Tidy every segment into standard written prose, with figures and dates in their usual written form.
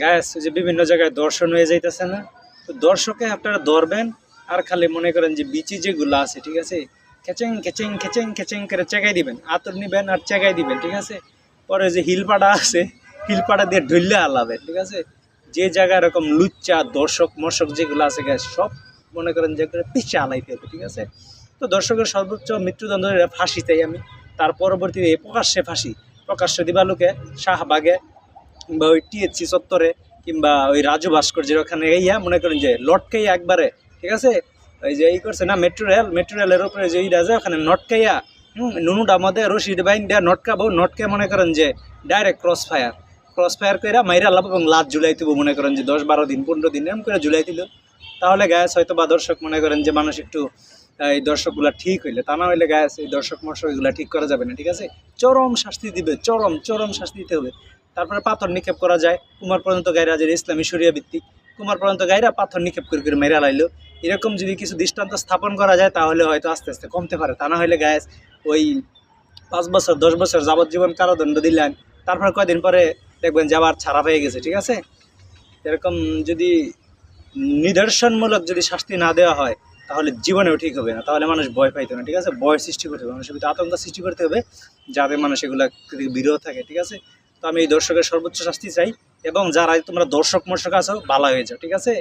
Gas যে বিভিন্ন জায়গায় দর্শন হয়ে যাইতেছে না, তো দর্শকে আপনারা ধরবেন আর খালি মনে করেন যে বিচি যেগুলো আছে, ঠিক আছে, খেচেং খেচেং খেচেং খেচেং করে চেকাই দিবেন, আতর নিবেন আর চেকাই দিবেন, ঠিক আছে। পরে যে হিলপাড়া আছে, হিলপাড়া দিয়ে ঢুললে আলাবে, ঠিক আছে। যে জায়গায় এরকম লুচ্চা দর্শক মর্শক যেগুলো আছে গ্যাস সব মনে করেন যে পিছিয়ে আলাইতে হবে, ঠিক আছে। তো দর্শকের সর্বোচ্চ মৃত্যুদণ্ড ফাঁসি চাই আমি, তার পরবর্তীতে প্রকাশ্যে ফাঁসি, প্রকাশ্য দিবালোকে শাহবাগে কিংবা ওই টিএসসি চত্বরে কিংবা ওই রাজু ভাস্কর্যের ওখানে ইয়া মনে করেন যে লটকাইয়া একবারে, ঠিক আছে। ওই যে এই করছে না মেট্রো রেলের উপরে যে ইটা আছে ওখানে নটকাইয়া নুনুটা মধ্যে রশিদ বাইন দেয়া নটকাবো, নটকে মনে করেন যে ডাইরেক্ট ক্রস ফায়ার করে মাইরা লাভ এবং লাভ ঝুলাই দিব মনে করেন যে 10-12 দিন 15 দিন এরকম করে ঝুলাই দিল। তাহলে গ্যাস হয়তো বা দর্শক মনে করেন যে মানুষ একটু এই দর্শকগুলা ঠিক হইলে, তা না হইলে গ্যাস এই দর্শক মর্শক এগুলা ঠিক করা যাবে না, ঠিক আছে। চরম শাস্তি দিবে, চরম শাস্তি দিতে হবে। তারপরে পাথর নিক্ষেপ করা যায় কুমার পর্যন্ত গায়রা, যে ইসলামী শরিয়া ভিত্তিক কুমার পর্যন্ত গায়রা পাথর নিক্ষেপ করে মেরা লাইলো। এরকম যদি কিছু দৃষ্টান্ত স্থাপন করা যায় তাহলে হয়তো আস্তে আস্তে কমতে পারে। তা না হইলে গ্যাস ওই 5 বছর 10 বছর যাবজ্জীবন কারাদণ্ড দিলেন, তারপরে কয়দিন পরে দেখবেন যে আবার ছাড়া পেয়ে গেছে, ঠিক আছে। এরকম যদি নিদর্শনমূলক যদি শাস্তি না দেওয়া হয় তাহলে জীবনেও ঠিক হবে না, তাহলে মানুষ ভয় পাইতো না, ঠিক আছে। ভয় সৃষ্টি করতে হবে, মানুষের ভিতরে আতঙ্ক সৃষ্টি করতে হবে যাতে মানুষ এগুলা বিরত থাকে, ঠিক আছে। তো আমি এই দর্শকের সর্বোচ্চ শাস্তি চাই, এবং যারা তোমরা দর্শক মর্শক আছো ভালো হয়ে যাও, ঠিক আছে।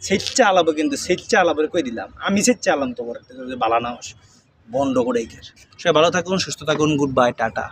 সেচ্চা আলাবো, কিন্তু সেচ্চা আলাবো কই দিলাম আমি, সেচ্চা আলাম তোমার বালা না বন্ধ করে। সবাই ভালো থাকুন, সুস্থ থাকুন, গুড বাই, টাটা।